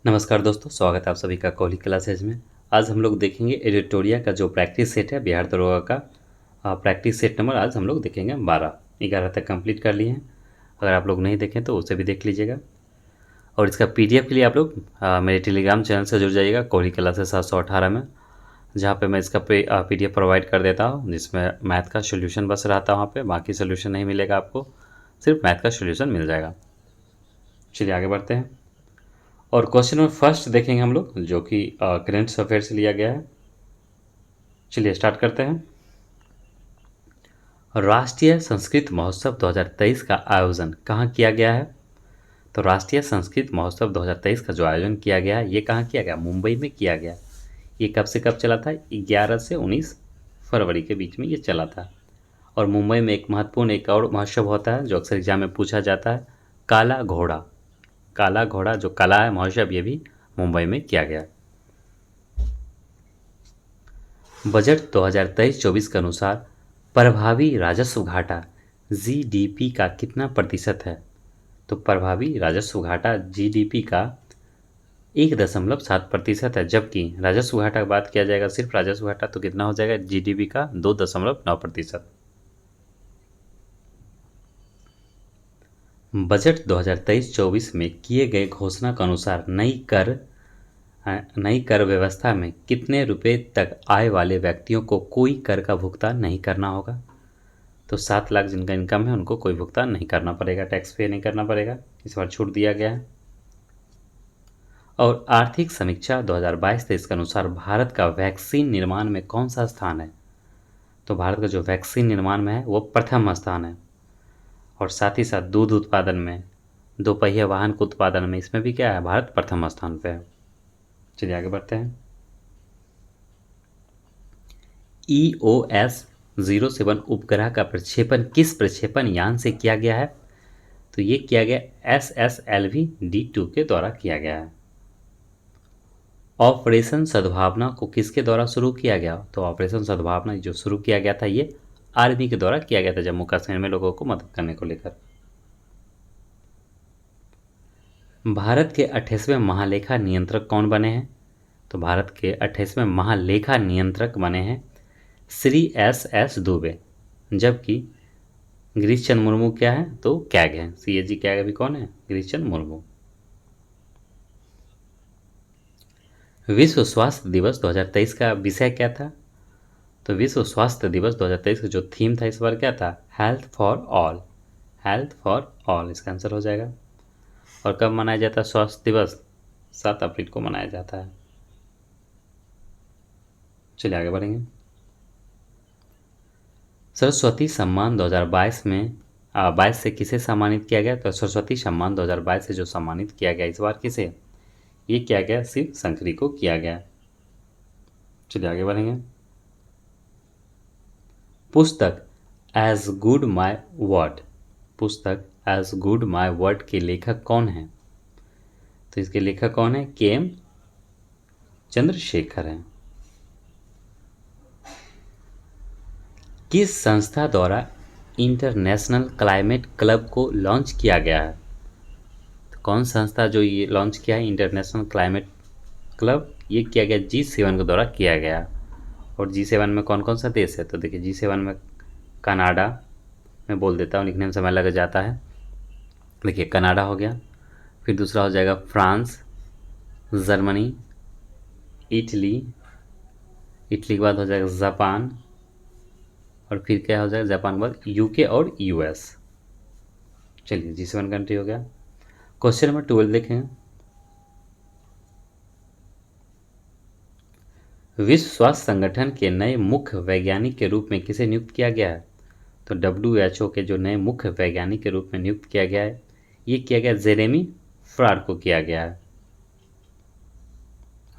नमस्कार दोस्तों, स्वागत है आप सभी का कोहली क्लासेज में। आज हम लोग देखेंगे एडिटोरिया का जो प्रैक्टिस सेट है बिहार दरोगा का प्रैक्टिस सेट नंबर आज हम लोग देखेंगे 12 तक कंप्लीट कर लिए हैं। अगर आप लोग नहीं देखें तो उसे भी देख लीजिएगा। और इसका पीडीएफ के लिए आप लोग मेरे टेलीग्राम चैनल से जुड़ जाइएगा कोहली क्लासेज 718 में, जहाँ पे मैं इसका पीडीएफ प्रोवाइड कर देता हूँ, जिसमें मैथ का सोल्यूशन बस रहता है। वहाँ पे बाकी सोल्यूशन नहीं मिलेगा आपको, सिर्फ मैथ का सोल्यूशन मिल जाएगा। चलिए आगे बढ़ते हैं और क्वेश्चन नंबर फर्स्ट देखेंगे हम लोग, जो कि करेंट अफेयर से लिया गया है। चलिए स्टार्ट करते हैं। राष्ट्रीय संस्कृत महोत्सव 2023 का आयोजन कहाँ किया गया है? तो राष्ट्रीय संस्कृत महोत्सव 2023 का जो आयोजन किया गया है, ये कहाँ किया गया? मुंबई में किया गया। ये कब से कब चला था? 11 से 19 फरवरी के बीच में ये चला था। और मुंबई में एक महत्वपूर्ण एक और महोत्सव होता है जो अक्सर एग्जाम में पूछा जाता है, काला घोड़ा। काला घोड़ा जो कला है महोत्सव, ये भी मुंबई में किया गया। बजट 2023-24 के अनुसार प्रभावी राजस्व घाटा जीडीपी का कितना प्रतिशत है? तो प्रभावी राजस्व घाटा जीडीपी का 1.7% है, जबकि राजस्व घाटा की बात किया जाएगा, सिर्फ राजस्व घाटा, तो कितना हो जाएगा? जीडीपी का 2.9%। बजट 2023-24 में किए गए घोषणा के अनुसार नई कर व्यवस्था में कितने रुपए तक आय वाले व्यक्तियों को कोई कर का भुगतान नहीं करना होगा? तो 7 लाख जिनका इनकम है उनको कोई भुगतान नहीं करना पड़ेगा, टैक्स पे नहीं करना पड़ेगा, इस बार छूट दिया गया है। और आर्थिक समीक्षा 2022-23 के अनुसार भारत का वैक्सीन निर्माण में कौन सा स्थान है? तो भारत का जो वैक्सीन निर्माण में है वो प्रथम स्थान है। और साथ ही साथ दूध उत्पादन में, दोपहिया वाहन के उत्पादन में, इसमें भी क्या है? भारत प्रथम स्थान पे है। चलिए आगे बढ़ते हैं। EOS-07 उपग्रह का प्रक्षेपण किस प्रक्षेपण यान से किया गया है? तो ये किया गया SSLV-D2 के द्वारा किया गया है। ऑपरेशन सद्भावना को किसके द्वारा शुरू किया गया? तो ऑपरेशन सद्भावना जो शुरू किया गया था ये आर्मी के द्वारा किया गया था, जम्मू कश्मीर में लोगों को मदद करने को लेकर। भारत के 28वें महालेखा नियंत्रक कौन बने हैं? तो भारत के 28वें महालेखा नियंत्रक बने हैं श्री SS दुबे, जबकि गिरीश चंद्र मुर्मू क्या है? तो कैग है। CAG कैग अभी कौन है? गिरीश चंद्र मुर्मू। विश्व स्वास्थ्य दिवस 2023 का विषय क्या था? तो विश्व स्वास्थ्य दिवस 2023 का जो थीम था इस बार क्या था? Health for all. Health for all इसका आंसर हो जाएगा। और कब मनाया जाता है स्वास्थ्य दिवस? 7 अप्रैल को मनाया जाता है। चलिए आगे बढ़ेंगे। सरस्वती सम्मान 2022 में 22 से किसे सम्मानित किया गया? तो सरस्वती सम्मान 2022 से जो सम्मानित किया गया इस बार किसे? ये किया गया शिव शंकरी को किया गया। चलिए आगे बढ़ेंगे। पुस्तक एज गुड माई वर्ड, पुस्तक एज गुड माई वर्ड के लेखक कौन है? तो इसके लेखक कौन है? KM चंद्रशेखर हैं। किस संस्था द्वारा इंटरनेशनल क्लाइमेट क्लब को लॉन्च किया गया है? तो कौन संस्था जो ये लॉन्च किया है इंटरनेशनल क्लाइमेट क्लब? ये किया गया G7 के द्वारा किया गया। और G7 में कौन कौन सा देश है? तो देखिए G7 में कनाडा, मैं बोल देता हूँ, लिखने में समय लग जाता है। देखिए कनाडा हो गया, फिर दूसरा हो जाएगा फ्रांस, जर्मनी, इटली, इटली के बाद हो जाएगा जापान, और फिर क्या हो जाएगा जापान के बाद UK और US। चलिए G7 कंट्री हो गया। क्वेश्चन नंबर 12 देखें। विश्व स्वास्थ्य संगठन के नए मुख्य वैज्ञानिक के रूप में किसे नियुक्त किया गया है? तो WHO के जो नए मुख्य वैज्ञानिक के रूप में नियुक्त किया गया है, ये किया गया जेरेमी फ्रार को किया गया है।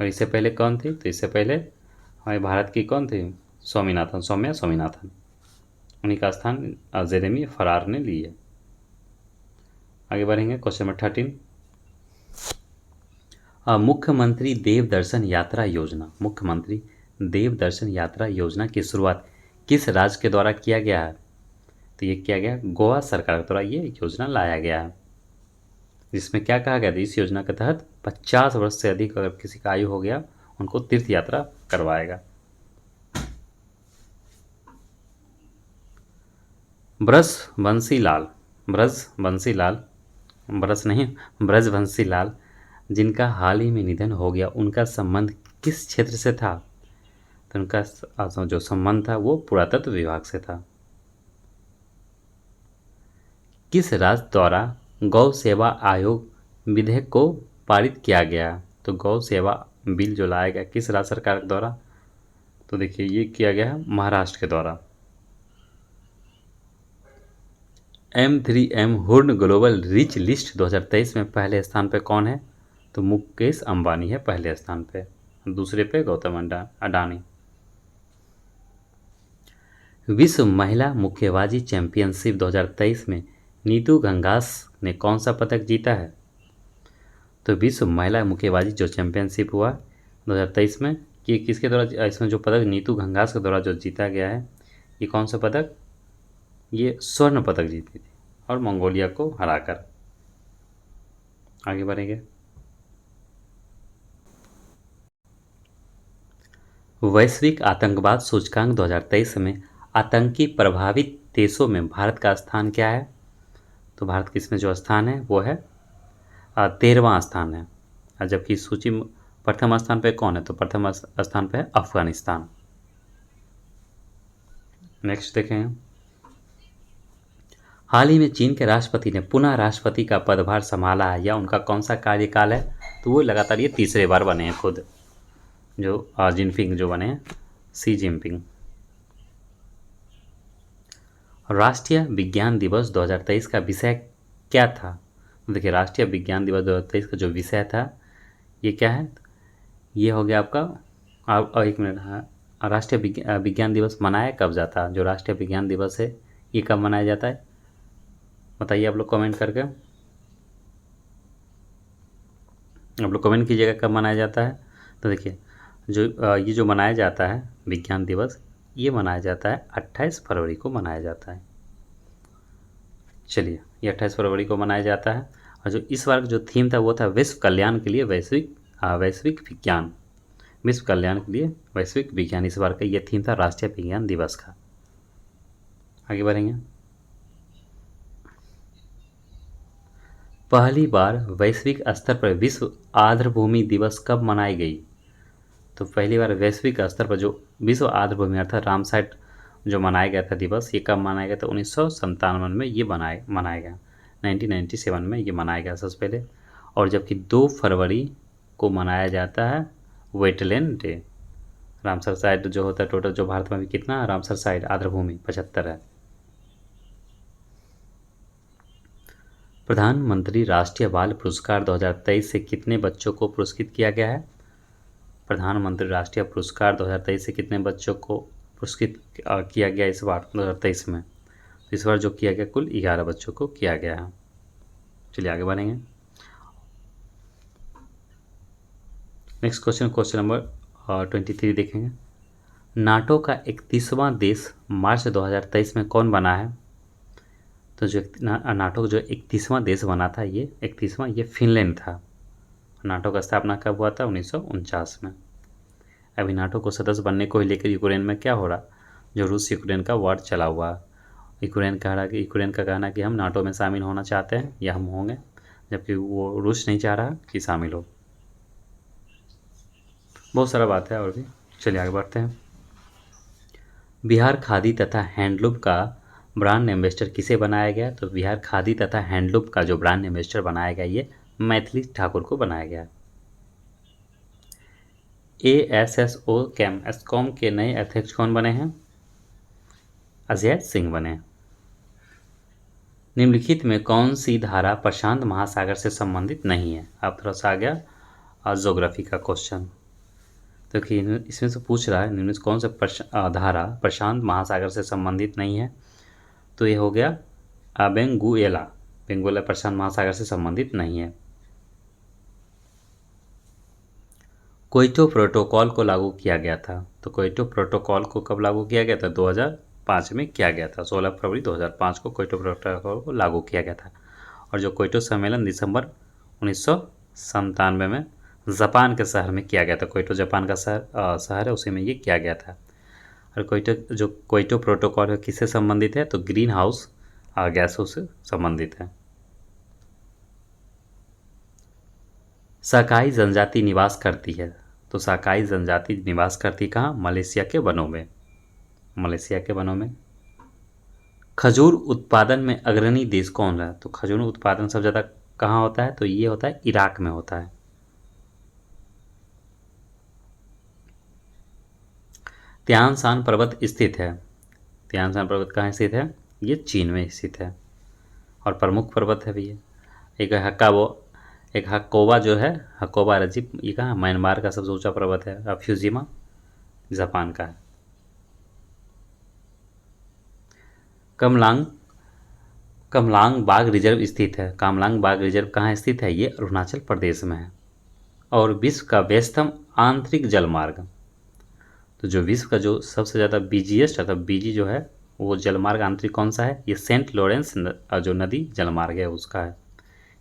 और इससे पहले कौन थी? तो इससे पहले हमारे भारत की कौन थी? स्वामीनाथन, सौम्या स्वामीनाथन, उन्हीं का स्थान जेरेमी फरार ने ली है। आगे बढ़ेंगे। Question number 13। मुख्यमंत्री देव दर्शन यात्रा योजना, मुख्यमंत्री देव दर्शन यात्रा योजना की शुरुआत किस राज्य के द्वारा किया गया है? तो ये किया गया गोवा सरकार के द्वारा ये योजना लाया गया है। जिसमें क्या कहा गया था, इस योजना के तहत 50 वर्ष से अधिक अगर किसी का आयु हो गया उनको तीर्थ यात्रा करवाएगा। ब्रजबंशी लाल जिनका हाल ही में निधन हो गया, उनका संबंध किस क्षेत्र से था? तो उनका जो संबंध था वो पुरातत्व विभाग से था। किस राज्य द्वारा गौ सेवा आयोग विधेयक को पारित किया गया? तो गौ सेवा बिल जो लाया गया किस राज्य सरकार द्वारा? तो देखिए ये किया गया है महाराष्ट्र के द्वारा। M3M हुर्न ग्लोबल रिच लिस्ट 2023 में पहले स्थान पे कौन है? तो मुकेश अंबानी है पहले स्थान पे, दूसरे पे गौतम अडानी। विश्व महिला मुक्केबाजी चैंपियनशिप 2023 में नीतू घंघास ने कौन सा पदक जीता है? तो विश्व महिला मुक्केबाजी जो चैंपियनशिप हुआ 2023 में, ये किसके द्वारा, इसमें जो पदक नीतू घंघास के द्वारा जो जीता गया है, ये कौन सा पदक? ये स्वर्ण पदक जीती थी और मंगोलिया को हराकर। आगे बढ़ेंगे। वैश्विक आतंकवाद सूचकांक 2023 में आतंकी प्रभावित देशों में भारत का स्थान क्या है? तो भारत की इसमें जो स्थान है वो है 13वां स्थान है। जबकि सूची में प्रथम स्थान पे कौन है? तो प्रथम स्थान पे है अफगानिस्तान। नेक्स्ट देखें। हाल ही में चीन के राष्ट्रपति ने पुनः राष्ट्रपति का पदभार संभाला है, या उनका कौन सा कार्यकाल है? तो वो लगातार ये तीसरे बार बने हैं खुद, जो जिनपिंग जो बने हैं, सी जिनपिंग। राष्ट्रीय विज्ञान दिवस 2023 का विषय क्या था? देखिए राष्ट्रीय विज्ञान दिवस 2023 का जो विषय था ये क्या है? ये हो गया आपका, एक मिनट, हाँ, राष्ट्रीय विज्ञान दिवस मनाया कब जाता है? जो राष्ट्रीय विज्ञान दिवस है ये कब मनाया जाता है? बताइए आप लोग कमेंट करके, आप लोग कमेंट कीजिएगा कब मनाया जाता है। तो देखिए जो ये जो मनाया जाता है विज्ञान दिवस, ये मनाया जाता है 28 फरवरी को मनाया जाता है। चलिए ये 28 फरवरी को मनाया जाता है। और जो इस बार जो थीम था वो था विश्व कल्याण के लिए वैश्विक विज्ञान, विश्व कल्याण के लिए वैश्विक विज्ञान, इस बार का ये थीम था राष्ट्रीय विज्ञान दिवस का। आगे बढ़ेंगे। पहली बार वैश्विक स्तर पर विश्व आर्द्रभूमि दिवस कब मनाई गई? तो पहली बार वैश्विक स्तर पर जो विश्व आर्द्रभूमि अर्थात रामसाइट जो मनाया गया था दिवस, ये कब मनाया गया था? 1997 में ये मनाया गया, 1997 में ये मनाया गया सबसे पहले। और जबकि 2 फरवरी को मनाया जाता है वेटलैंड डे। रामसर साइट जो होता है टोटल जो भारत में भी कितना रामसर साइट आर्द्रभूमि 75 है। प्रधानमंत्री राष्ट्रीय बाल पुरस्कार 2023 से कितने बच्चों को पुरस्कृत किया गया है? प्रधानमंत्री राष्ट्रीय पुरस्कार 2023 से कितने बच्चों को पुरस्कृत किया गया इस बार 2023 में? तो इस बार जो किया गया कुल 11 बच्चों को किया गया है। चलिए आगे बढ़ेंगे। नेक्स्ट क्वेश्चन नंबर 23 देखेंगे। नाटो का 31वां देश मार्च 2023 में कौन बना है? तो जो नाटो का जो 31वां देश बना था, ये 31वां ये फिनलैंड था। नाटो का स्थापना कब हुआ था? 1949 में। अभी नाटो को सदस्य बनने को लेकर यूक्रेन में क्या हो रहा? जो रूस यूक्रेन का वॉर चला हुआ। यूक्रेन का कहना कि हम नाटो में शामिल होना चाहते हैं या हम होंगे, जबकि वो रूस नहीं चाह रहा कि शामिल हो। बहुत सारा बात है और भी। चलिए आगे बढ़ते हैं। बिहार खादी तथा हैंडलूम का ब्रांड एम्बेसडर किसे बनाया गया? तो बिहार खादी तथा हैंडलूम का जो ब्रांड एम्बेसडर बनाया गया ये मैथिली ठाकुर को बनाया गया। ASSO एस्कॉम के नए अध्यक्ष कौन बने हैं? अजय सिंह बने। निम्नलिखित में कौन सी धारा प्रशांत महासागर से संबंधित नहीं है? अब थोड़ा सा आ गया ज्योग्राफी का क्वेश्चन। तो कि इसमें से पूछ रहा है निम्नलिखित कौन सा धारा प्रशांत महासागर से संबंधित नहीं है? तो ये हो गया बेंगुएला प्रशांत महासागर से संबंधित नहीं है। क्योटो प्रोटोकॉल को लागू किया गया था। तो क्योटो प्रोटोकॉल को कब लागू किया गया था? 2005 में किया गया था। 16 फरवरी 2005 को क्योटो प्रोटोकॉल को लागू किया गया था। और जो क्योटो सम्मेलन दिसंबर 1997 में जापान के शहर में किया गया था। क्योटो जापान का शहर है, उसी में ये किया गया था। और क्योटो प्रोटोकॉल है किससे संबंधित है, तो ग्रीन हाउस गैसों से संबंधित है। साकाई जनजाति निवास करती है, तो साकाई जनजाति निवास करती कहाँ, मलेशिया के वनों में। मलेशिया के वनों में। खजूर उत्पादन में अग्रणी देश कौन है, तो खजूर उत्पादन सबसे ज़्यादा कहाँ होता है, तो ये होता है इराक में होता है। त्यानसान पर्वत स्थित है, त्यानसान पर्वत कहाँ स्थित है, ये चीन में स्थित है और प्रमुख पर्वत है भैया। एक हक्काबो, एक हक्कोबा जो है, हक्कोबा रजिब, ये कहाँ, म्यांमार का सबसे ऊंचा पर्वत है। और फ्यूजिमा जापान का है। कमलांग, कमलांग बाग रिजर्व स्थित है, कामलांग बाग रिजर्व कहाँ स्थित है, ये अरुणाचल प्रदेश में है। और विश्व का व्यस्तम आंतरिक जलमार्ग, तो जो विश्व का जो सबसे ज़्यादा बिजीएस्ट अथवा बिजी जो है वो जलमार्ग आंतरिक कौन सा है, ये सेंट लॉरेंस जो नदी जलमार्ग है उसका है।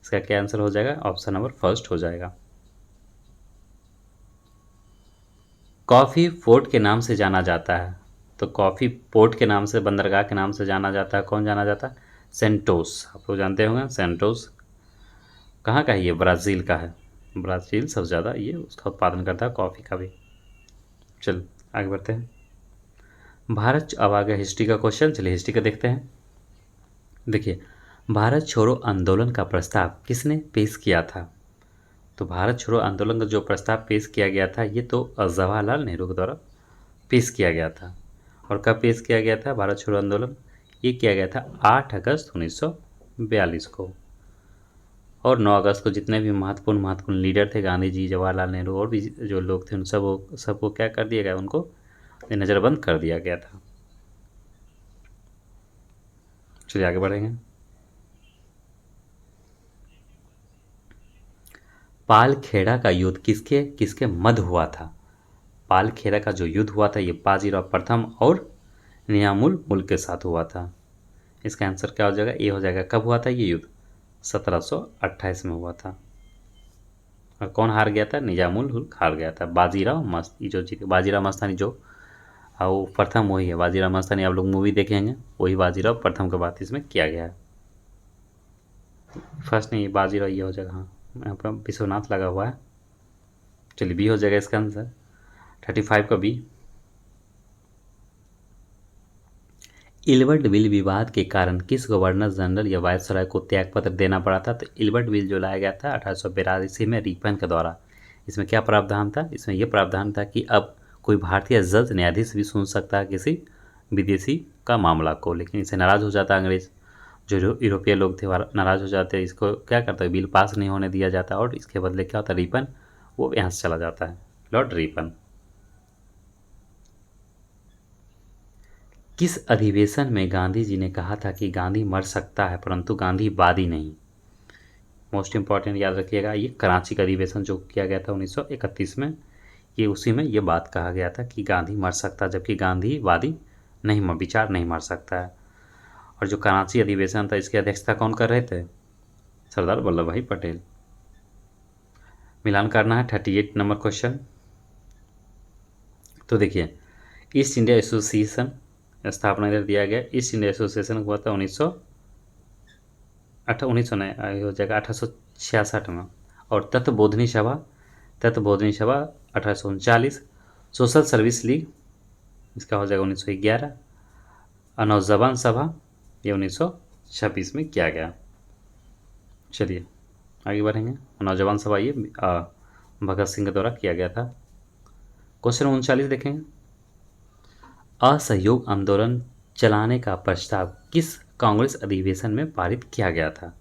इसका क्या आंसर हो जाएगा, ऑप्शन नंबर फर्स्ट हो जाएगा। कॉफ़ी पोर्ट के नाम से जाना जाता है, तो कॉफ़ी पोर्ट के नाम से, बंदरगाह के नाम से जाना जाता है, कौन जाना जाता है, सेंटोस। आप लोग जानते होंगे सेंटोस कहाँ का है, ये ब्राज़ील का है। ब्राज़ील सबसे ज़्यादा ये उसका उत्पादन करता है कॉफ़ी का भी। चल आगे बढ़ते हैं। भारत, अब आ गया हिस्ट्री का क्वेश्चन, चलिए हिस्ट्री का देखते हैं। देखिए, भारत छोड़ो आंदोलन का प्रस्ताव किसने पेश किया था, तो भारत छोड़ो आंदोलन का जो प्रस्ताव पेश किया गया था ये तो जवाहरलाल नेहरू के द्वारा पेश किया गया था। और कब पेश किया गया था भारत छोड़ो आंदोलन, ये किया गया था 8 अगस्त 1942 को। और 9 अगस्त को जितने भी महत्वपूर्ण लीडर थे, गांधी जी, जवाहरलाल नेहरू और भी जो लोग थे, उन सबको क्या कर दिया गया, उनको नज़रबंद कर दिया गया था। चलिए आगे बढ़ेंगे। पालखेड़ा का युद्ध किसके किसके मध्य हुआ था, पालखेड़ा का जो युद्ध हुआ था ये बाजीराव प्रथम और नियामुल मुल्क के साथ हुआ था। इसका आंसर क्या हो जाएगा, ये हो जाएगा। कब हुआ था ये युद्ध, 1728 में हुआ था। और कौन हार गया था, निजामुल मुल्क हार गया था। बाजीराव मस्ती जो जीते, बाजीराव मस्तानी जो वो प्रथम वही है, बाजीराव मस्तानी आप लोग मूवी देखेंगे, वही बाजीराव प्रथम के बात इसमें किया गया है। फर्स्ट नहीं, बाजीराव ये हो जाएगा। हाँ, यहाँ पर विश्वनाथ लगा हुआ है। चलिए बी हो जाएगा इसका आंसर, 35 का बी। इल्बर्ट बिल विवाद के कारण किस गवर्नर जनरल या वायसराय को त्यागपत्र देना पड़ा था, तो इल्बर्ट बिल जो लाया गया था 1882 में रिपन के द्वारा। इसमें क्या प्रावधान था, इसमें यह प्रावधान था कि अब कोई भारतीय जज न्यायाधीश भी सुन सकता है किसी विदेशी का मामला को, लेकिन इससे नाराज़ हो जाता अंग्रेज, जो यूरोपीय लोग थे नाराज़ हो जाते, इसको क्या करता है, बिल पास नहीं होने दिया जाता और इसके बदले क्या होता है, रिपन वो यहाँ से चला जाता है, लॉर्ड रिपन। किस अधिवेशन में गांधी जी ने कहा था कि गांधी मर सकता है परंतु गांधीवादी नहीं, मोस्ट इंपॉर्टेंट याद रखिएगा, ये कराची का अधिवेशन जो किया गया था 1931 में, ये उसी में ये बात कहा गया था कि गांधी मर सकता है जबकि गांधीवादी नहीं, विचार नहीं मर सकता है। और जो कराची अधिवेशन था इसकी अध्यक्षता कौन कर रहे थे, सरदार वल्लभ भाई पटेल। मिलान करना है 38 नंबर क्वेश्चन। तो देखिए, ईस्ट इंडिया एसोसिएशन स्थापना इधर दिया गया, ईस्ट इंडिया एसोसिएशन हुआ था 1900 नहीं हो जाएगा 1866 में। और तत्वबोधनी सभा 1839। सोशल सर्विस लीग इसका हो जाएगा 1911। और नौजवान सभा ये 1926 में किया गया। चलिए आगे बढ़ेंगे। नौजवान सभा ये भगत सिंह के द्वारा किया गया था। क्वेश्चन 39 देखेंगे। असहयोग आंदोलन चलाने का प्रस्ताव किस कांग्रेस अधिवेशन में पारित किया गया था,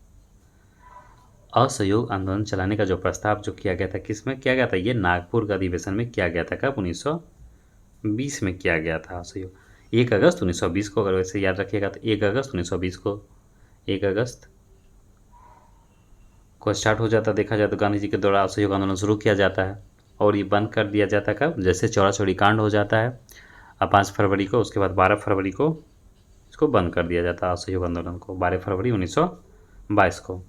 असहयोग आंदोलन चलाने का जो प्रस्ताव जो किया गया था किस में किया गया था, ये नागपुर का अधिवेशन में किया गया था। कब, 1920 में किया गया था असहयोग, 1 अगस्त 1920 को। अगर वैसे याद रखिएगा तो 1 अगस्त 1920 को, 1 अगस्त को स्टार्ट हो जाता, देखा जाए तो गांधी जी के द्वारा असहयोग आंदोलन शुरू किया जाता है और ये बंद कर दिया जाता है कब, जैसे चौड़ा चौड़ी कांड हो जाता है 5 फरवरी को, उसके बाद 12 फरवरी को इसको बंद कर दिया जाता है असहयोग आंदोलन को, 12 फरवरी 1922 को।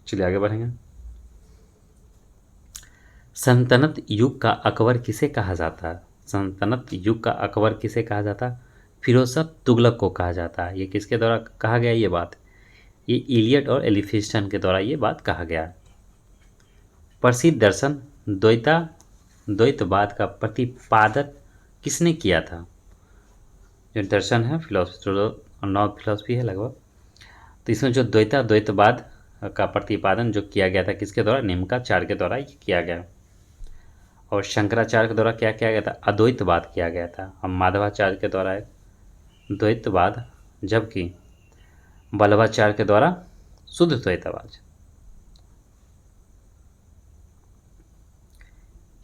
चलिए आगे बढ़ेंगे। सल्तनत युग का अकबर किसे कहा जाता है? सल्तनत युग का अकबर किसे कहा जाता है? फिरोज शाह तुगलक को कहा जाता है। ये किसके द्वारा कहा गया ये बात? ये इलियट और एलिफिस्टन के द्वारा ये बात कहा गया है। प्रसिद्ध दर्शन द्वैता द्वैतवाद का प्रतिपादन किसने किया था? जो दर्शन है फिलोसफी और नॉन फिलोसफी है लगभग, तो इसमें जो द्वैतवाद का प्रतिपादन जो किया गया था किसके द्वारा? निम्नाचार्य के द्वारा ये किया गया। और शंकराचार्य के द्वारा क्या किया गया था? अद्वैतवाद किया गया था। और माधवाचार्य के द्वारा द्वैतवाद, जबकि वल्लभाचार्य के द्वारा शुद्ध द्वैतवाद।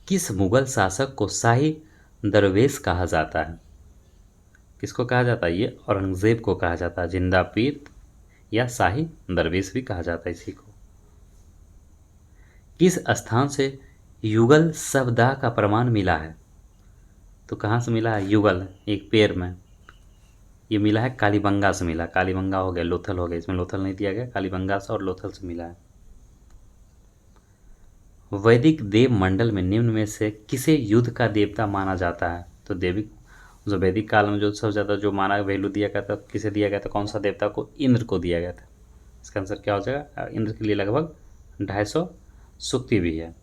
किस मुगल शासक को शाही दरवेश कहा जाता है? किसको कहा जाता है? ये औरंगजेब को कहा जाता है। जिंदा पीर या शाही दरवेश भी कहा जाता है इसी को। किस स्थान से युगल शब्द का प्रमाण मिला है? तो कहाँ से मिला है? युगल एक पेड़ में, ये मिला है कालीबंगा से मिला। कालीबंगा हो गया, लोथल हो गया, इसमें लोथल नहीं दिया गया, कालीबंगा से और लोथल से मिला है। वैदिक देव मंडल में निम्न में से किसे युद्ध का देवता माना जाता है? तो देविक जो वैदिक काल में जो सबसे ज़्यादा जो माना वैल्यू दिया गया था किसे दिया गया था? कौन सा देवता को? इंद्र को दिया गया था। इसका आंसर क्या हो जाएगा? इंद्र के लिए लगभग 250 सूक्ति भी है।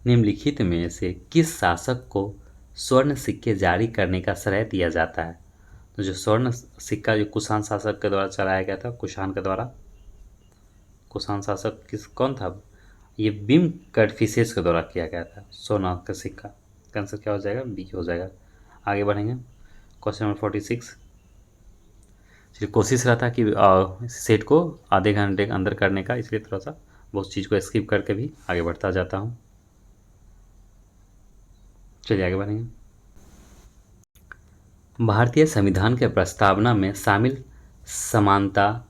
निम्नलिखित में से किस शासक को स्वर्ण सिक्के जारी करने का श्रेय दिया जाता है? तो जो स्वर्ण सिक्का जो कुषाण शासक के द्वारा चलाया गया था, कुषाण के द्वारा, कुषाण शासक कौन था? ये बिम कटफिसेस के द्वारा किया गया था सोना का सिक्का। आंसर क्या हो जाएगा? बी हो जाएगा। आगे बढ़ेंगे। Question number 46। चलिए कोशिश रहा था कि सेट को आधे घंटे के अंदर करने का, इसलिए थोड़ा सा बहुत चीज़ को स्किप करके भी आगे बढ़ता जाता हूँ। चलिए आगे बढ़ेंगे। भारतीय संविधान के प्रस्तावना में शामिल समानता,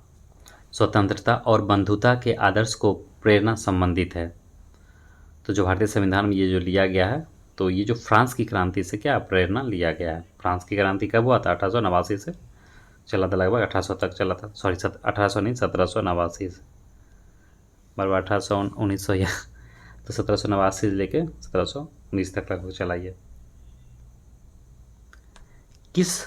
स्वतंत्रता और बंधुता के आदर्श को प्रेरणा संबंधित है। तो जो भारतीय संविधान में ये जो लिया गया है, तो ये जो फ्रांस की क्रांति से क्या प्रेरणा लिया गया है? फ्रांस की क्रांति कब हुआ था? 1889 से चला था, लगभग 1800 तक चला था। सॉरी 1800 नहीं, 1789 से, बराबर 1800 1900 या तो 1789 से लेके 1719 तक लगभग चला। ये किस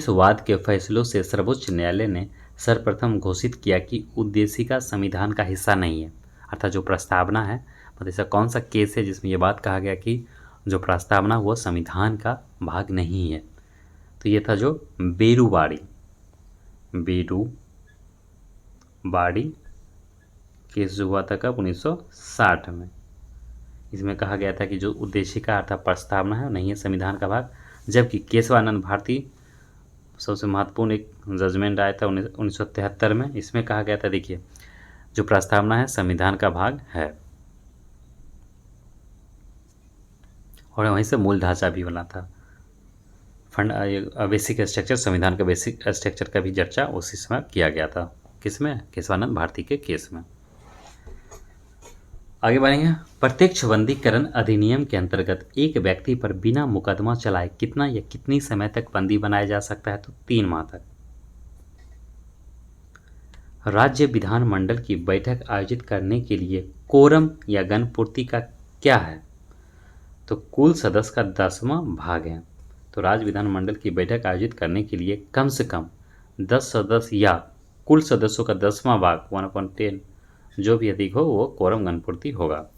वाद के फैसलों से सर्वोच्च न्यायालय ने सर्वप्रथम घोषित किया कि उद्देशिका संविधान का हिस्सा नहीं है? अर्थात जो प्रस्तावना है, मतलब ऐसा कौन सा केस है जिसमें यह बात कहा गया कि जो प्रस्तावना वो संविधान का भाग नहीं है? तो ये था जो बेरूबाड़ी केस जो हुआ था कब? 1960 में। इसमें कहा गया था कि जो उद्देशिका अर्थात प्रस्तावना है नहीं है संविधान का भाग, जबकि केशवानंद भारती सबसे महत्वपूर्ण एक जजमेंट आया था 1973 में। इसमें कहा गया था, देखिए, जो प्रस्तावना है संविधान का भाग है, और वहीं से मूल ढांचा भी बना था। बेसिक स्ट्रक्चर, संविधान का बेसिक स्ट्रक्चर का भी चर्चा उसी समय किया गया था। किसमें? केशवानंद भारती के केस में। आगे बढ़ेंगे। प्रत्यक्ष बंदीकरण अधिनियम के अंतर्गत एक व्यक्ति पर बिना मुकदमा चलाए कितना या कितनी समय तक बंदी बनाया जा सकता है? तो 3 माह तक। राज्य विधानमंडल की बैठक आयोजित करने के लिए कोरम या गणपूर्ति का क्या है? तो कुल सदस्य का 10वां भाग है। तो राज्य विधानमंडल की बैठक आयोजित करने के लिए कम से कम 10 सदस्य या कुल सदस्यों का 10वां भाग 1/10 जो भी अधिक हो वो कोरम गणपूर्ति होगा।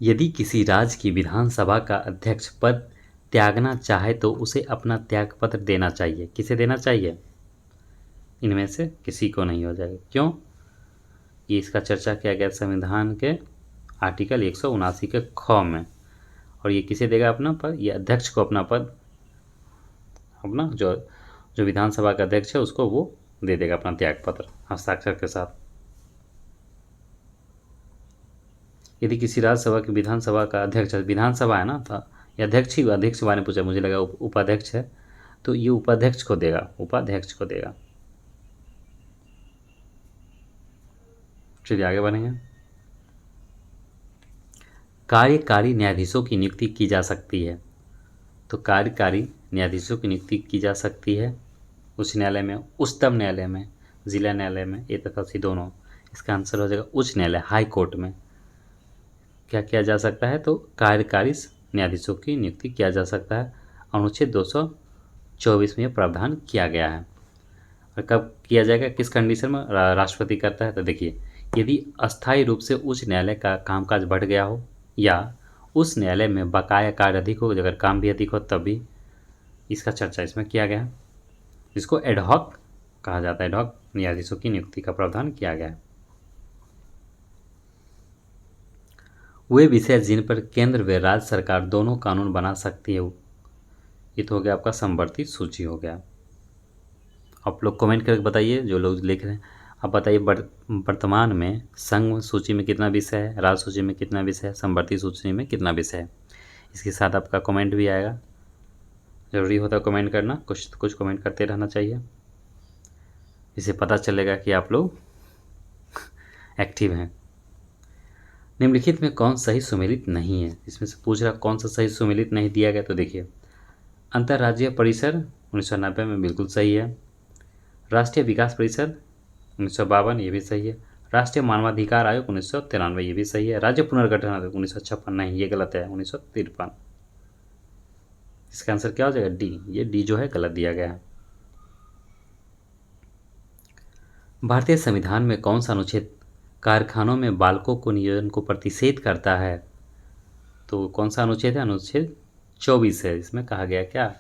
यदि किसी राज्य की विधानसभा का अध्यक्ष पद त्यागना चाहे तो उसे अपना त्यागपत्र देना चाहिए। किसे देना चाहिए? इनमें से किसी को नहीं हो जाएगा। क्यों? ये इसका चर्चा किया गया संविधान के आर्टिकल 179 के ख में। और ये किसे देगा अपना पद? ये अध्यक्ष को अपना पद, अपना जो जो विधानसभा का अध्यक्ष है उसको वो दे देगा अपना त्यागपत्र हस्ताक्षर के साथ। यदि किसी राज्यसभा की विधानसभा का अध्यक्ष, विधानसभा है ना, तो ये अध्यक्ष ही, अध्यक्ष ने पूछा, मुझे लगा उपाध्यक्ष है, तो ये उपाध्यक्ष को देगा, उपाध्यक्ष को देगा। चलिए आगे बढ़ेंगे। कार्यकारी न्यायाधीशों की नियुक्ति की जा सकती है। तो कार्यकारी न्यायाधीशों की नियुक्ति की जा सकती है उच्च न्यायालय में, उच्चतम न्यायालय में, जिला न्यायालय में, ए तथा सी दोनों। इसका आंसर हो जाएगा उच्च न्यायालय, हाई कोर्ट में क्या किया जा सकता है, तो कार्यकारी न्यायाधीशों की नियुक्ति किया जा सकता है। अनुच्छेद 224 में यह प्रावधान किया गया है। और कब किया जाएगा, किस कंडीशन में राष्ट्रपति करता है, तो देखिए, यदि अस्थायी रूप से उच्च न्यायालय का कामकाज बढ़ गया हो या उस न्यायालय में बकाया कार्य अधिक हो, अगर काम भी अधिक हो तब भी इसका चर्चा इसमें किया गया है, जिसको एडहॉक कहा जाता है। एडहॉक न्यायाधीशों की नियुक्ति का प्रावधान किया गया है। वे विषय जिन पर केंद्र व राज्य सरकार दोनों कानून बना सकती है, ये तो हो गया आपका समवर्ती सूची हो गया। आप लोग कमेंट करके बताइए, जो लोग लिख रहे हैं, आप बताइए वर्तमान में संघ सूची में कितना विषय है, राज्य सूची में कितना विषय है, समवर्ती सूची में कितना विषय है। इसके साथ आपका कमेंट भी आएगा, ज़रूरी होता है कमेंट करना, कुछ कुछ कमेंट करते रहना चाहिए, इससे पता चलेगा कि आप लोग एक्टिव हैं। निम्नलिखित में कौन सही सुमेलित नहीं है, इसमें से पूछ रहा कौन सा सही सुमेलित नहीं दिया गया, तो देखिए, अंतर्राज्यीय परिसर 1990 में बिल्कुल सही है। राष्ट्रीय विकास परिषद 1952, ये भी सही है। राष्ट्रीय मानवाधिकार आयोग 1993, ये भी सही है। राज्य पुनर्गठन आयोग 1956, नहीं, ये गलत है, 1953। इसका आंसर क्या हो जाएगा, डी। ये डी जो है गलत दिया गया है। भारतीय संविधान में कौन सा अनुच्छेद कारखानों में बालकों को नियोजन को प्रतिषेध करता है, तो कौन सा अनुच्छेद है, अनुच्छेद 24 है। इसमें कहा गया क्या,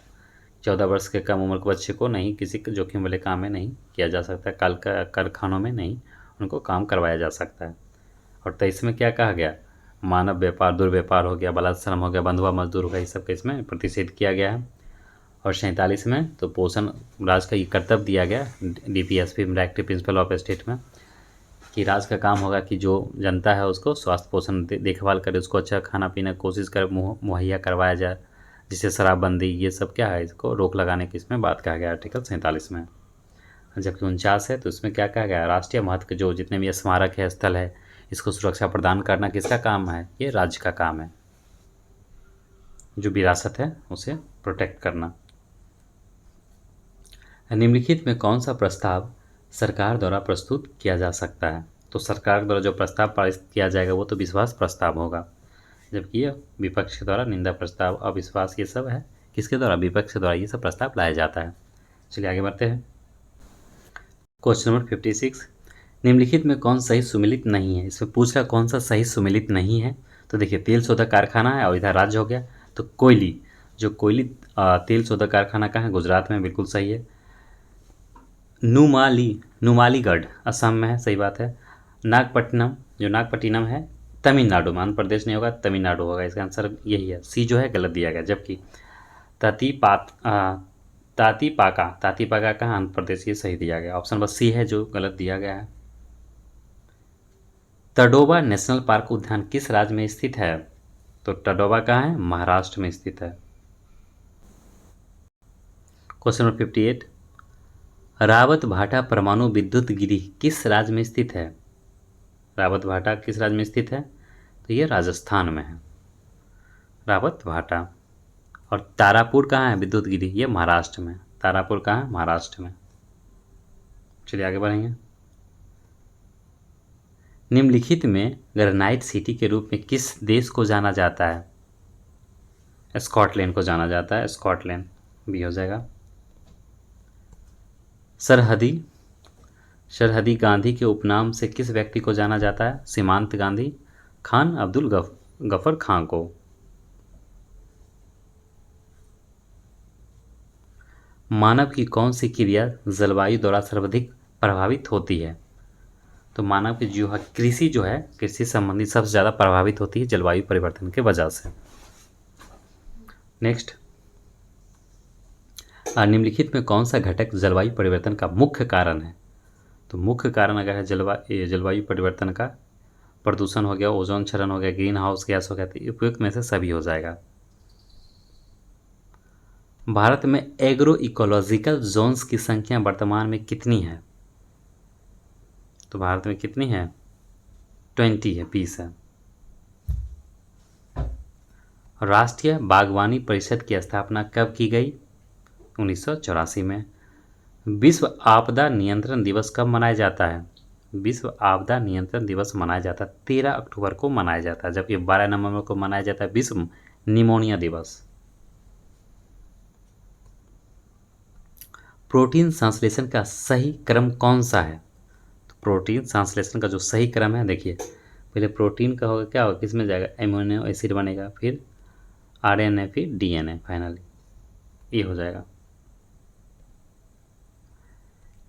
14 वर्ष के कम उम्र के बच्चे को नहीं किसी जोखिम वाले काम में नहीं किया जा सकता, कारखानों में नहीं उनको काम करवाया जा सकता है। और 23 में क्या कहा गया, मानव व्यापार, दुर्व्यापार हो गया, बलात्श्रम हो गया, बंधुआ मजदूर हो गया, इस सब का इसमें प्रतिषेध किया गया है। और 47 में तो पोषण राज का ये कर्तव्य दिया गया, DPSP directive principle of state में, कि राज का काम होगा कि जो जनता है उसको स्वास्थ्य पोषण देखभाल करे, उसको अच्छा खाना पीना कोशिश करे मुहैया करवाया जाए, जिससे शराबबंदी ये सब क्या है, इसको रोक लगाने की इसमें बात कहा गया आर्टिकल 47 में। जबकि 49 है तो इसमें क्या कहा गया, राष्ट्रीय महत्व के जो जितने भी स्मारक है, स्थल है, इसको सुरक्षा प्रदान करना किसका काम है, ये राज्य का काम है, जो विरासत है उसे प्रोटेक्ट करना। निम्नलिखित में कौन सा प्रस्ताव सरकार द्वारा प्रस्तुत किया जा सकता है, तो सरकार द्वारा जो प्रस्ताव पारित किया जाएगा वो तो विश्वास प्रस्ताव होगा, जबकि ये विपक्ष के द्वारा निंदा प्रस्ताव, अविश्वास, ये सब है किसके द्वारा, विपक्ष के द्वारा ये सब प्रस्ताव लाया जाता है। चलिए आगे बढ़ते हैं। क्वेश्चन नंबर 56, निम्नलिखित में कौन सही सुमेलित नहीं है। इसमें पूछ रहा कौन सा सही सुमेलित नहीं है, तो देखिए, तेल शोधक कारखाना है और इधर राज्य हो गया, तो कोयली, जो कोयली तेल शोधक कारखाना का है, गुजरात में, बिल्कुल सही है। नुमालीगढ़ असम में है, सही बात है। नागपट्टनम, जो नागपट्टिनम है, तमिलनाडु में, आंध्र प्रदेश नहीं होगा, तमिलनाडु होगा, इसका आंसर यही है, सी जो है गलत दिया गया। जबकि तातीपाका का आंध्र प्रदेश, ये सही दिया गया, ऑप्शन बस सी है जो गलत दिया गया है। तडोबा नेशनल पार्क उद्यान किस राज्य में स्थित है, तो तडोबा कहाँ है, महाराष्ट्र में स्थित है। क्वेश्चन नंबर 58, रावत भाटा परमाणु विद्युत गिरी किस राज्य में स्थित है। रावत भाटा किस राज्य में स्थित है, तो ये राजस्थान में है, रावत भाटा। और तारापुर कहाँ है विद्युत गिरी, ये महाराष्ट्र में, तारापुर कहाँ है, महाराष्ट्र में। चलिए आगे बढ़ेंगे। निम्नलिखित में ग्रेनाइट सिटी के रूप में किस देश को जाना जाता है, स्कॉटलैंड को जाना जाता है, स्कॉटलैंड भी हो जाएगा। सरहदी गांधी के उपनाम से किस व्यक्ति को जाना जाता है, सीमांत गांधी, खान अब्दुल गफर खां को। मानव की कौन सी क्रिया जलवायु द्वारा सर्वाधिक प्रभावित होती है, तो मानव की जो है कृषि, जो है कृषि संबंधी सबसे ज़्यादा प्रभावित होती है जलवायु परिवर्तन के वजह से। नेक्स्ट, निम्नलिखित में कौन सा घटक जलवायु परिवर्तन का मुख्य कारण है, तो मुख्य कारण अगर है जलवायु परिवर्तन का, प्रदूषण हो गया, ओजोन क्षरण हो गया, ग्रीन हाउस गैस हो गया, तो उपयुक्त में से सभी हो जाएगा। भारत में एग्रो इकोलॉजिकल जोन्स की संख्या वर्तमान में कितनी है, तो भारत में कितनी है, 20 है, 20 है। राष्ट्रीय बागवानी परिषद की स्थापना कब की गई? 1984 में। विश्व आपदा नियंत्रण दिवस कब मनाया जाता है? विश्व आपदा नियंत्रण दिवस मनाया जाता है 13 अक्टूबर को मनाया जाता है, जबकि 12 नवंबर को मनाया जाता है विश्व निमोनिया दिवस। प्रोटीन संश्लेषण का सही क्रम कौन सा है? तो प्रोटीन संश्लेषण का जो सही क्रम है, देखिए पहले प्रोटीन का होगा, क्या होगा, किस में जाएगा, एमिनो एसिड बनेगा, फिर आरएनए, फिर डीएनए, फाइनली ये हो जाएगा।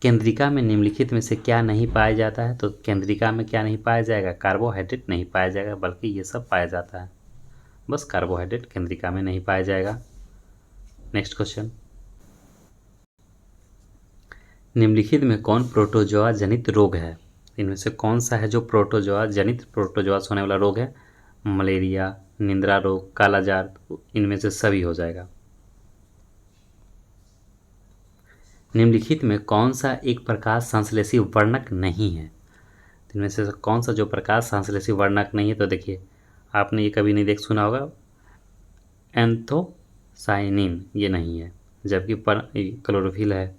केंद्रिका में निम्नलिखित में से क्या नहीं पाया जाता है? तो केंद्रिका में क्या नहीं पाया जाएगा? कार्बोहाइड्रेट नहीं पाया जाएगा, बल्कि ये सब पाया जाता है, बस कार्बोहाइड्रेट केंद्रिका में नहीं पाया जाएगा। नेक्स्ट क्वेश्चन, निम्नलिखित में कौन प्रोटोजोआ जनित रोग है? इनमें से कौन सा है जो प्रोटोजोआ जनित, प्रोटोजोआ से होने वाला रोग है? मलेरिया, निंद्रा रोग, कालाजार, इनमें से सभी हो जाएगा। निम्नलिखित में कौन सा एक प्रकाश संश्लेषी वर्णक नहीं है? इनमें से कौन सा जो प्रकाश संश्लेषी वर्णक नहीं है? तो देखिए आपने ये कभी नहीं देख सुना होगा, एंथोसाइनिन ये नहीं है, जबकि क्लोरोफिल है,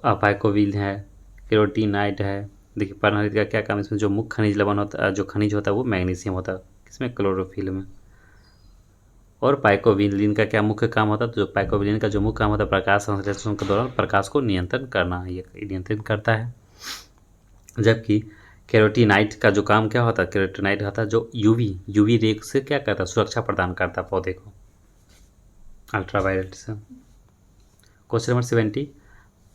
अपाइकोविल है, केरोटीनाइट है। देखिए परमाणु का क्या काम है, इसमें जो मुख्य खनिज लवण होता है, जो खनिज होता है वो मैग्नीशियम होता है, किसमें, क्लोरोफिल में। और पाइकोविलिन का क्या मुख्य काम होता है? तो जो पाइकोविलिन का जो मुख्य काम होता है, प्रकाश संश्लेषण के दौरान प्रकाश को नियंत्रण करना, ये नियंत्रित करता है। जबकि केरोटीनाइट का जो काम क्या होता है, केरोटीनाइट होता है जो यूवी रे से क्या करता है, सुरक्षा प्रदान करता है पौधे को अल्ट्रावायलेट से। क्वेश्चन नंबर 70,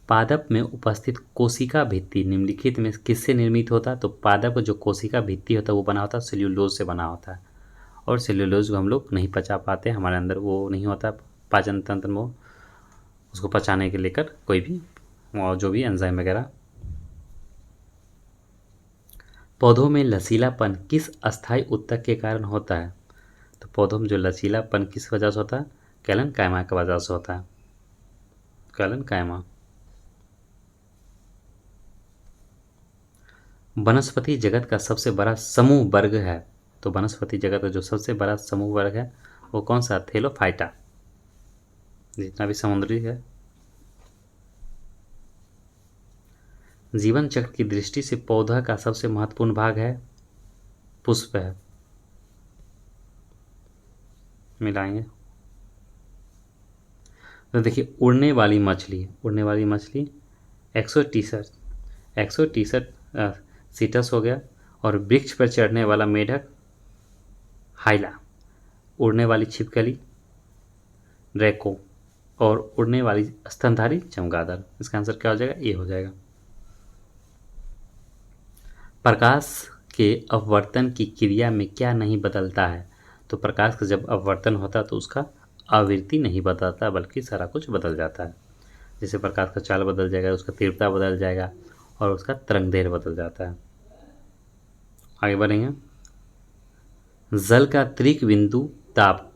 पादप में उपस्थित कोशिका भित्ति निम्नलिखित में किससे निर्मित होता है? तो पादप का जो कोशिका भित्ति होता है वो बना होता है सेल्यूलोज से बना होता है, और सेल्यूलोज को हम लोग नहीं पचा पाते, हमारे अंदर वो नहीं होता पाचन तंत्र में उसको पचाने के लेकर कोई भी और जो भी एंजाइम वगैरह। पौधों में लचीलापन किस अस्थायी ऊतक के कारण होता है? तो पौधों में जो लचीलापन किस वजह से होता है? कैलन कायमा की वजह से होता है, कैलन कायमा। वनस्पति जगत का सबसे बड़ा समूह वर्ग है? तो वनस्पति जगत का जो सबसे बड़ा समूह वर्ग है वो कौन सा? थेलोफाइटा, जितना भी समुद्री है। जीवन चक्र की दृष्टि से पौधा का सबसे महत्वपूर्ण भाग है? पुष्प है, मिलाएंगे तो देखिए उड़ने वाली मछली एक्सोटीसट सीटस हो गया, और वृक्ष पर चढ़ने वाला मेढक हाइला, उड़ने वाली छिपकली ड्रैको, और उड़ने वाली स्तनधारी चमगादड़। इसका आंसर क्या हो जाएगा? ये हो जाएगा। प्रकाश के अपवर्तन की क्रिया में क्या नहीं बदलता है? तो प्रकाश का जब अपवर्तन होता है तो उसका आवृत्ति नहीं बदलता, बल्कि सारा कुछ बदल जाता है। जैसे प्रकाश का चाल बदल जाएगा, उसका तीव्रता बदल जाएगा, और उसका तरंगदैर्घ्य बदल जाता है। आगे बढ़ेंगे, जल का त्रिक बिंदु ताप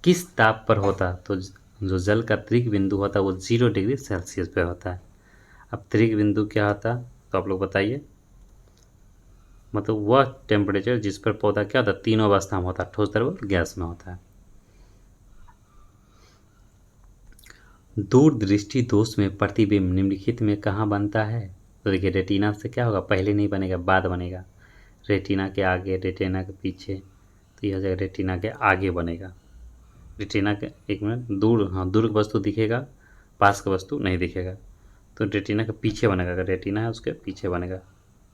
किस ताप पर होता है? तो जो जल का त्रिक बिंदु होता है वो 0 डिग्री सेल्सियस पे होता है। अब त्रिक बिंदु क्या होता है तो आप लोग बताइए। मतलब वह टेम्परेचर जिस पर पौधा क्या होता है, तीनों अवस्था में होता है, ठोस, तरल, गैस में होता है। दूरदृष्टि दोष में प्रतिबिंब निम्नलिखित में कहाँ बनता है? तो देखिए रेटिना से क्या होगा, पहले नहीं बनेगा, बाद बनेगा। रेटिना के आगे, रेटिना के पीछे, तो यह हो जाएगा रेटिना के आगे बनेगा। रेटिना के, एक मिनट, दूर वस्तु दिखेगा, पास का वस्तु नहीं दिखेगा, तो रेटिना के पीछे बनेगा। अगर रेटिना है उसके पीछे बनेगा,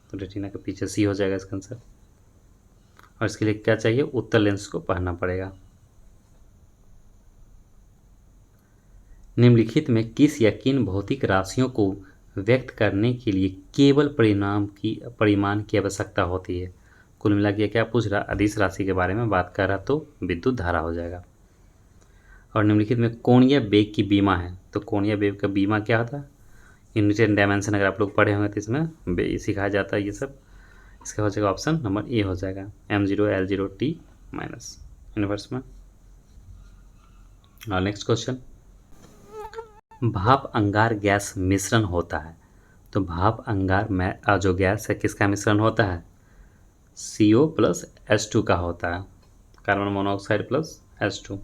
तो रेटिना के पीछे सी हो जाएगा इसका आंसर। और इसके लिए क्या चाहिए? उत्तल लेंस को पहनना पड़ेगा। निम्नलिखित में किस या किन भौतिक राशियों को व्यक्त करने के लिए केवल परिमाण की आवश्यकता होती है? कुल मिला के क्या पूछ रहा? अदिश राशि के बारे में बात कर रहा, तो विद्युत धारा हो जाएगा। और निम्नलिखित में कोणीय वेग की बीमा है? तो कोणीय वेग का बीमा क्या होता है? यूनिट एंड डायमेंशन अगर आप लोग पढ़े होंगे तो इसमें सिखाया जाता है ये सब। इसका हो जाएगा ऑप्शन नंबर ए हो जाएगा, M0L0T माइनस इनवर्स में। और नेक्स्ट क्वेश्चन, भाप अंगार गैस मिश्रण होता है? तो भाप अंगार में जो गैस है किसका मिश्रण होता है? CO+H2 का होता है, कार्बन मोनोऑक्साइड प्लस H2।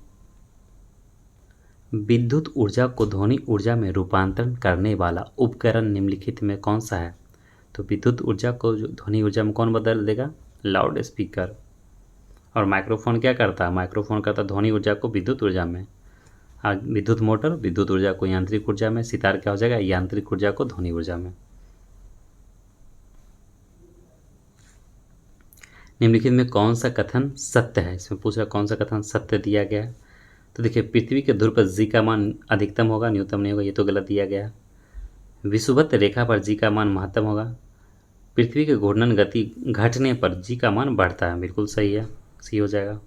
विद्युत ऊर्जा को ध्वनि ऊर्जा में रूपांतरण करने वाला उपकरण निम्नलिखित में कौन सा है? तो विद्युत ऊर्जा को जो ध्वनि ऊर्जा में कौन बदल देगा? Loud speaker. और माइक्रोफोन क्या करता है? माइक्रोफोन करता है ध्वनि ऊर्जा को विद्युत ऊर्जा में। विद्युत मोटर विद्युत ऊर्जा को यांत्रिक ऊर्जा में। सितार क्या हो जाएगा? यांत्रिक ऊर्जा को ध्वनि ऊर्जा में। निम्नलिखित में कौन सा कथन सत्य है? इसमें पूछ रहा कौन सा कथन सत्य दिया गया है। तो देखिए, पृथ्वी के ध्रुव पर जी का मान अधिकतम होगा, न्यूनतम नहीं होगा, ये तो गलत दिया गया है। विषुवत रेखा पर जी का मान महत्तम होगा। पृथ्वी के घूर्णन गति घटने पर जी का मान बढ़ता है, बिल्कुल सही है, सी हो जाएगा।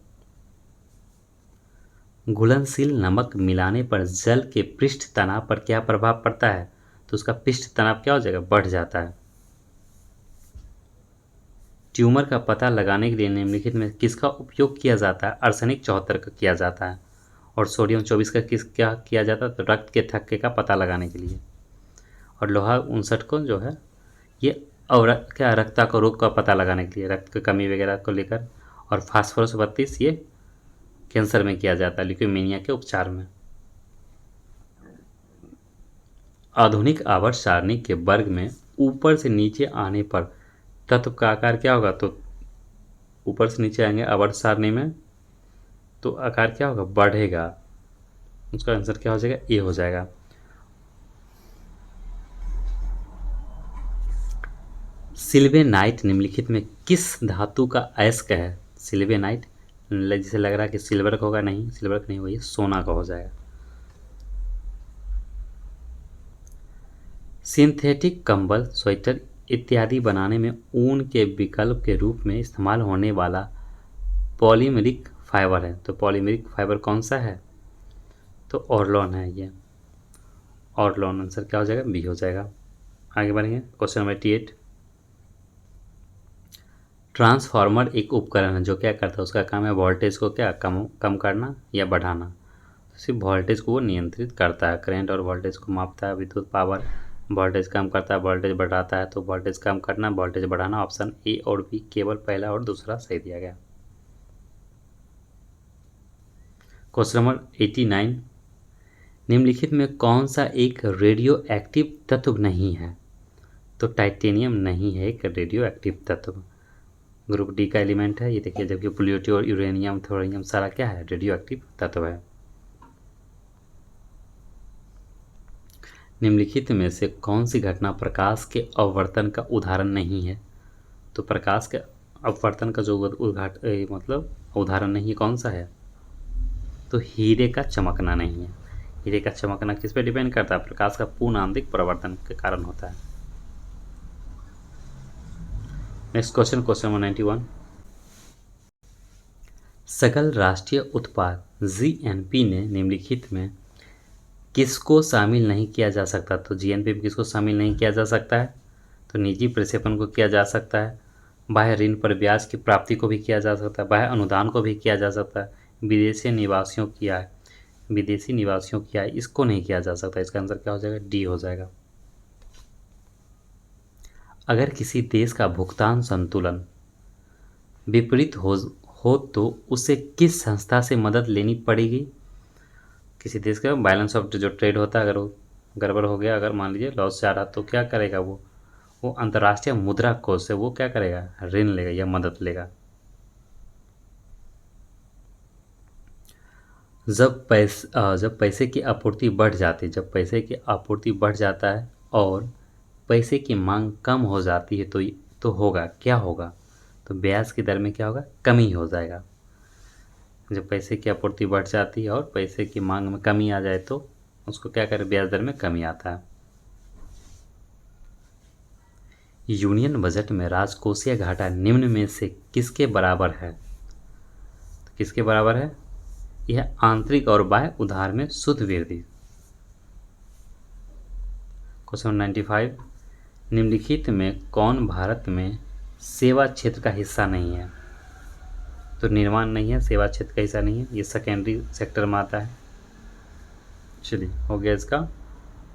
घुलनशील नमक मिलाने पर जल के पृष्ठ तनाव पर क्या प्रभाव पड़ता है? तो उसका पृष्ठ तनाव क्या हो जाएगा? बढ़ जाता है। ट्यूमर का पता लगाने के लिए निम्नलिखित में किसका उपयोग किया जाता है? आर्सेनिक 74 का किया जाता है। और सोडियम 24 का क्या किया जाता है? तो रक्त के थक्के का पता लगाने के लिए। और लोहा 59 को जो है ये क्या रक्ता को रोग का पता लगाने के लिए, रक्त की कमी वगैरह को लेकर। और फास्फोरस 32 ये कैंसर में किया जाता है, ल्यूकेमिया के उपचार में। आधुनिक आवर्त सारणी के वर्ग में ऊपर से नीचे आने पर तत्व का आकार क्या होगा? तो ऊपर से नीचे आएंगे आवर्त सारणी में तो आकार क्या होगा? बढ़ेगा। उसका आंसर क्या हो जाएगा? ए हो जाएगा। सिल्वेनाइट निम्नलिखित में किस धातु का अयस्क है? सिल्वेनाइट जिसे लग रहा है कि सिल्वर का होगा, नहीं, सिल्वर का नहीं होगा, ये सोना का हो जाएगा। सिंथेटिक कंबल, स्वेटर इत्यादि बनाने में ऊन के विकल्प के रूप में इस्तेमाल होने वाला पॉलीमरिक फाइबर है। तो पॉलीमरिक फाइबर कौन सा है? तो ऑर्लोन है ये, ऑर्लोन। आंसर क्या हो जाएगा? बी हो जाएगा। आगे बढ़ेंगे, क्वेश्चन नंबर 88। ट्रांसफार्मर एक उपकरण है जो क्या करता है? उसका काम है वोल्टेज को क्या कम करना या बढ़ाना। तो सिर्फ वोल्टेज को वो नियंत्रित करता है, करंट और वोल्टेज को मापता है। विद्युत पावर वोल्टेज कम करता है, वोल्टेज बढ़ाता है। तो वोल्टेज कम करना, वोल्टेज बढ़ाना, ऑप्शन ए और बी केवल पहला और दूसरा सही दिया गया। Question number 89। निम्नलिखित में कौन सा एक रेडियो एक्टिव तत्व नहीं है? तो टाइटेनियम नहीं है एक रेडियो एक्टिव तत्व, ग्रुप डी का एलिमेंट है ये। देखिए, जबकि प्लूटो और यूरेनियम थोरियम सारा क्या है? रेडियो एक्टिव तत्व है। निम्नलिखित में से कौन सी घटना प्रकाश के अपवर्तन का उदाहरण नहीं है? तो प्रकाश के अपवर्तन का जो मतलब उदाहरण नहीं है, कौन सा है? तो हीरे का चमकना नहीं है। हीरे का चमकना किस पे डिपेंड करता है? प्रकाश का पूर्ण आंतरिक परावर्तन के कारण होता है। Next question, question number 91। सकल राष्ट्रीय उत्पाद जीएनपी ने निम्नलिखित में किसको शामिल नहीं किया जा सकता? तो जीएनपी में किसको शामिल नहीं किया जा सकता है? तो निजी प्रक्षेपण को किया जा सकता है, बाह्य ऋण पर ब्याज की प्राप्ति को भी किया जा सकता है, बाह्य अनुदान को भी किया जा सकता है, विदेशी निवासियों की आय, विदेशी निवासियों की आय इसको नहीं किया जा सकता। इसका आंसर क्या हो जाएगा? डी हो जाएगा। अगर किसी देश का भुगतान संतुलन विपरीत हो तो उसे किस संस्था से मदद लेनी पड़ेगी? किसी देश का बैलेंस ऑफ जो ट्रेड होता है, अगर वो गड़बड़ हो गया, अगर मान लीजिए लॉस जा रहा, तो क्या करेगा? वो अंतर्राष्ट्रीय मुद्रा कोष से वो क्या करेगा? ऋण लेगा या मदद लेगा। जब पैसे की आपूर्ति बढ़ जाती है, जब पैसे की आपूर्ति बढ़ जाता है और पैसे की मांग कम हो जाती है तो होगा क्या होगा? तो ब्याज की दर में क्या होगा? कमी हो जाएगा। जब पैसे की आपूर्ति बढ़ जाती है और पैसे की मांग में कमी आ जाए तो उसको क्या करे? ब्याज दर में कमी आता है। यूनियन बजट में राजकोषीय घाटा निम्न में से किसके बराबर है? तो किसके बराबर है? यह आंतरिक और बाह्य उधार में शुद्ध वृद्धि। क्वेश्चन 95। निम्नलिखित में कौन भारत में सेवा क्षेत्र का हिस्सा नहीं है? तो निर्माण नहीं है, सेवा क्षेत्र का हिस्सा नहीं है, ये सेकेंडरी सेक्टर में आता है। चलिए, हो गया इसका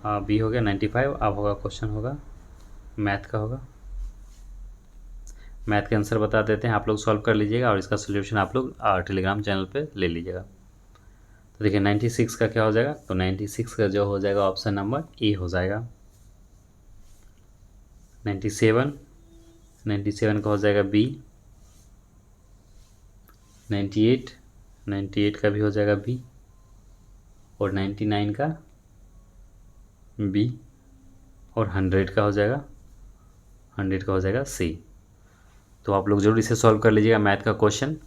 बी हो गया 95। अब होगा क्वेश्चन होगा मैथ का होगा। मैथ के आंसर बता देते हैं, आप लोग सॉल्व कर लीजिएगा और इसका सोल्यूशन आप लोग टेलीग्राम चैनल पे ले लीजिएगा। तो देखिए 96 का क्या हो जाएगा, तो 96 का जो हो जाएगा ऑप्शन नंबर ए हो जाएगा। 97, 97 का हो जाएगा बी। 98, 98 का भी हो जाएगा बी। और 99 का बी। और 100 का हो जाएगा, 100 का हो जाएगा सी। तो आप लोग जरूर इसे सॉल्व कर लीजिएगा मैथ का क्वेश्चन।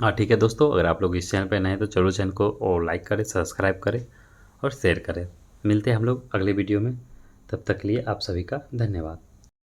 हाँ ठीक है दोस्तों, अगर आप लोग इस चैनल पर नए हैं तो जरूर चैनल को और लाइक करें, सब्सक्राइब करें और शेयर करें। मिलते हैं हम लोग अगले वीडियो में, तब तक के लिए आप सभी का धन्यवाद।